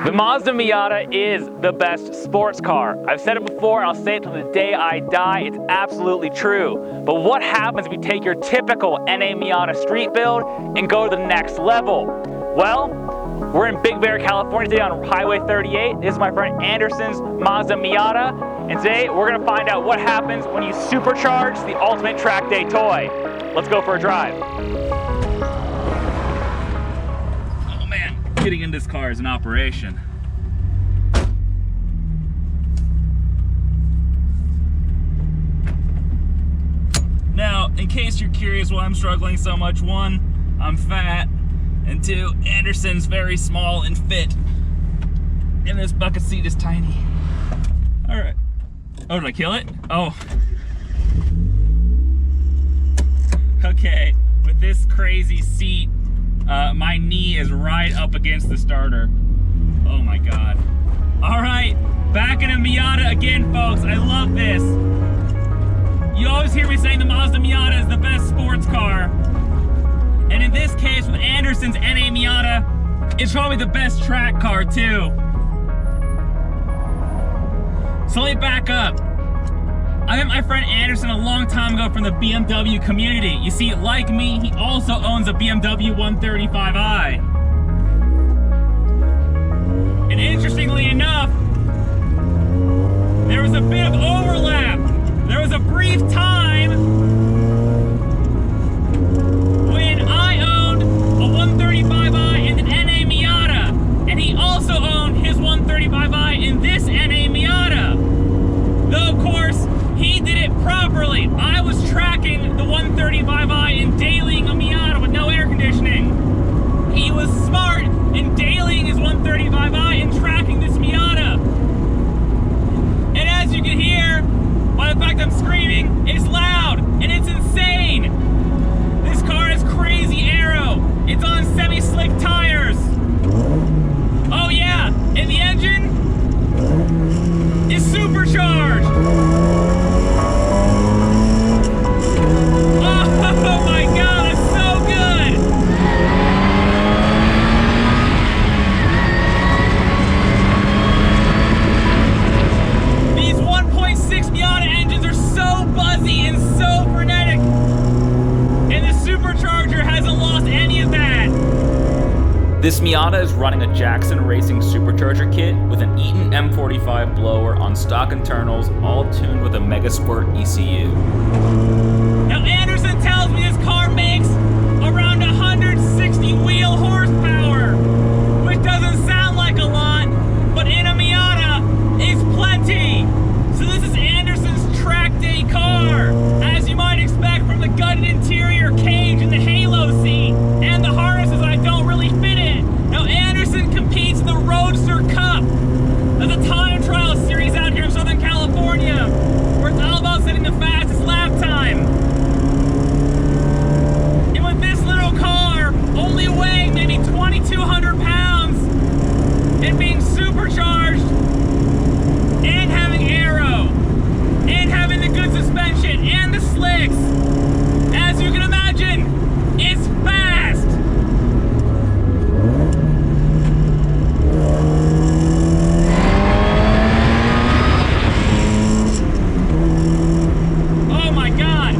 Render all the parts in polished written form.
The Mazda Miata is the best sports car. I've said it before, and I'll say it till the day I die. It's absolutely true. But what happens if you take your typical NA Miata street build and go to the next level? Well, we're in Big Bear, California today on Highway 38. This is my friend Anderson's Mazda Miata. And today we're gonna find out what happens when you supercharge the ultimate track day toy. Let's go for a drive. Oh man, getting in this car is an operation. Now, in case you're curious why I'm struggling so much, one, I'm fat, and two, Anderson's very small and fit, and this bucket seat is tiny. All right. Oh, did I kill it? Oh. Okay, with this crazy seat, my knee is right up against the starter. Oh my God. All right, back in a Miata again, folks. I love this. You always hear me saying the Mazda Miata is the best sports car. And in this case, with Anderson's NA Miata, it's probably the best track car too. So let me back up. I met my friend Anderson a long time ago from the BMW community. You see, like me, he also owns a BMW 135i. And interestingly enough, there was a bit of overlap. There was a brief time when I owned a 135i and an NA Miata, and he also owned his 135i in this NA Miata. Though, of course, he did it properly. I was tracking the 135i and dailying a Miata with no air conditioning. He was smart in dailying his 135i and tracking this Miata. And as you can hear, by the fact I'm screaming, it's loud and it's insane. This car has crazy aero. It's on semi-slick tires. Oh yeah, and the engine is supercharged. Oh my God, it's so good. These 1.6 Miata engines are so buzzy and so frenetic, and the supercharger hasn't lost any of that. This Miata is running a Jackson Racing supercharger kit with an Eaton M45 blower on stock internals, all tuned with a Megasport ECU. Now Anderson tells me this car makes around 160 wheel horsepower, which doesn't sound like a lot, but in a Miata, it's plenty. So this is Anderson's track day car, as you might expect from the gutted interior cage and the halo seat, and the harnesses I don't really fit in. Now Anderson competes in the Roadster Cup. That's a time trial series out here in Southern California, where it's all about setting the fastest lap time. And with this little car only weighing maybe 2,200 pounds and being supercharged and having aero and having the good suspension and the slicks, as you can imagine, it's fast. Oh my God.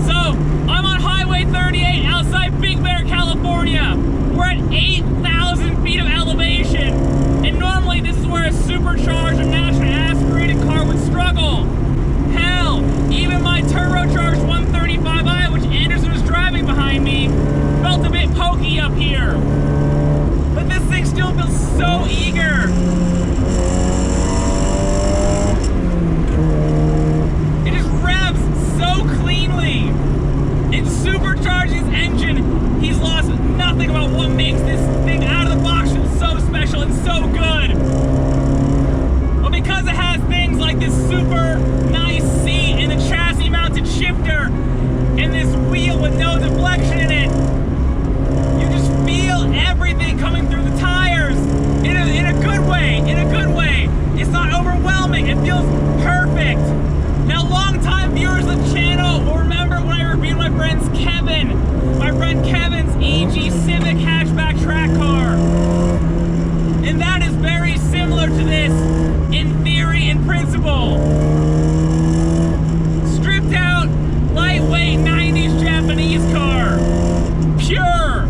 So I'm on Highway 38 outside Big Bear, California. We're at 8,000 feet of elevation. And normally this is where a supercharged or naturally aspirated car would struggle. Hell, even my turbocharged 135i, which Anderson was driving behind me, felt a bit pokey up here. But this thing still feels so eager. It just revs so cleanly. In supercharging his engine, he's lost nothing about what makes this thing out of the box feel so special and so good. But because it has things like this super nice seat and the chassis mounted shifter and this wheel with no deflection in it, you just feel everything coming through the tires in a good way. And that is very similar to this in theory and principle. Stripped out, lightweight 90s Japanese car. Pure.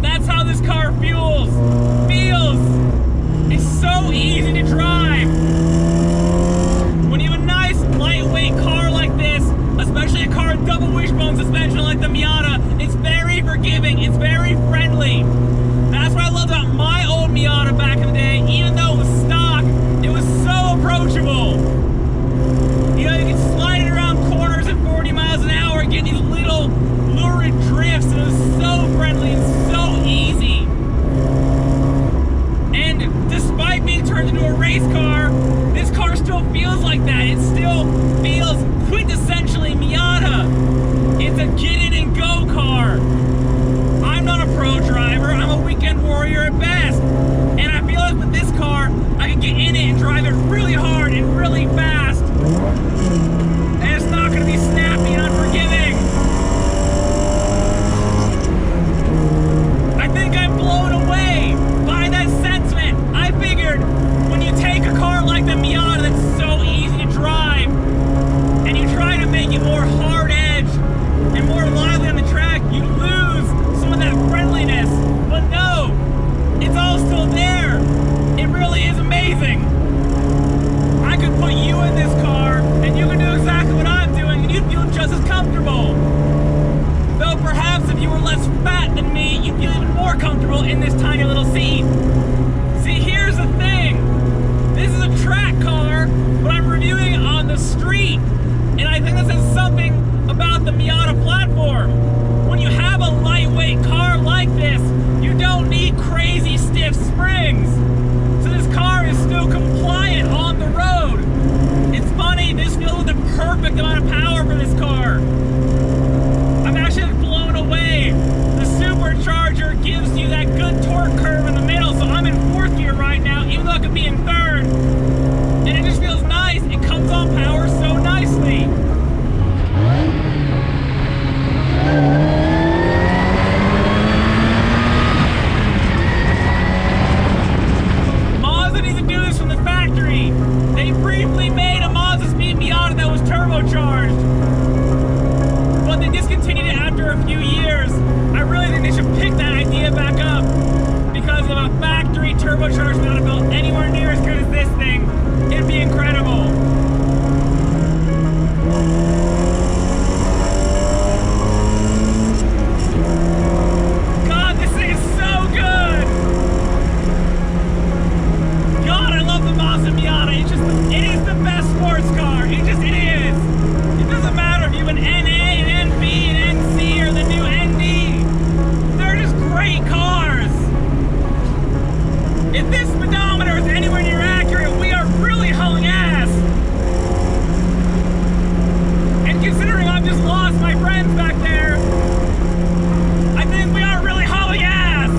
That's how this car feels. It's so easy to drive. When you have a nice lightweight car like this, especially a car with double wishbone suspension like the Miata, it's very forgiving, it's very friendly. That's what I loved about my old Miata back in the day. Even though it was stock, it was so approachable. You know, you could slide it around corners at 40 miles an hour and get these little lurid drifts, and it was so friendly and so easy. And despite being turned into a race car, this car still feels like that. It still feels quintessentially Miata. It's a get in and go car. I'm not a pro driver, I'm a weekend warrior at best. And I feel like with this car, I can get in it and drive it really hard and really fast. And it's not gonna be snappy and unforgiving. I think I'm blown away by that sentiment. I figured when you take a car like the Miata that's so easy to drive, and you try to make it more hard edge and more lively on the track, you lose some of that friendliness. But no, it's all still there. It really is amazing. I could put you in this car and you can do exactly what I'm doing and you'd feel just as comfortable. Though perhaps if you were less fat than me, you'd feel even more comfortable in this tiny little seat. See, here's the thing. This is a track car, but I'm reviewing it on the street. And I think that says something about the Miata platform. When you have a lightweight car like this, you don't need crazy stiff springs. So this car is still compliant on the road. It's funny, this feels the perfect amount of power for this car. I'm actually blown away. The Supercharger gives you that good torque curve in the middle, so I'm in 4th gear right now, even though I could be in 3rd. And it just feels nice. It comes on power so nicely. Mazda needs to do this from the factory. They briefly made a Mazda Speed Miata that was turbocharged, but they discontinued it after a few years. I really think they should pick that idea back up, because of a factory turbocharged Miata built anywhere near as good as this thing, it'd be incredible. God, this thing is so good. God, I love the Mazda Miata. It is the best sports car. It is. It doesn't matter if you have an NA, an NB, an NC, or the new ND. They're just great cars. If this speedometer is anywhere near accurate, we are really hauling ass. And considering I've just lost my friends back there, I think we are really hauling ass.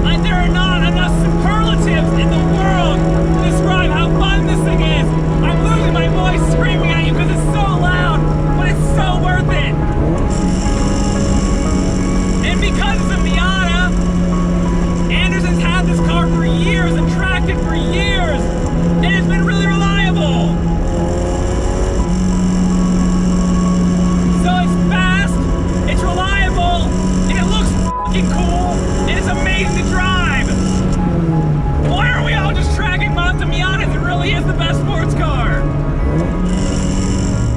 Like, there are not enough superlatives in the world to describe how fun this thing is. I'm losing my voice screaming at you because it's so loud, but it's so worth it. And because it's a Miata, Anderson's had this car for years and tracked it for years, and it's been really reliable. So it's fast, it's reliable, and it looks fucking cool, and it's amazing to drive. Why are we all just tracking Mazda Miatas? It really is the best sports car.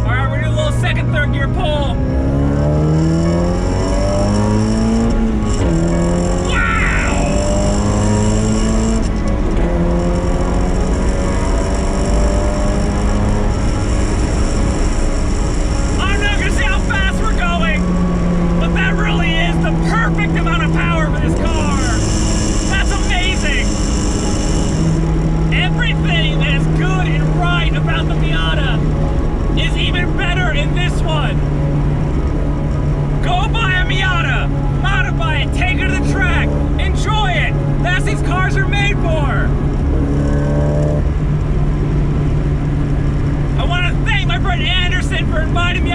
Alright, we're gonna do a little second, 3rd gear pull. Perfect amount of power for this car. That's amazing. Everything that is good and right about the Miata is even better in this one. Go buy a Miata, modify it, take it to the track, enjoy it. That's what these cars are made for. I want to thank my friend find a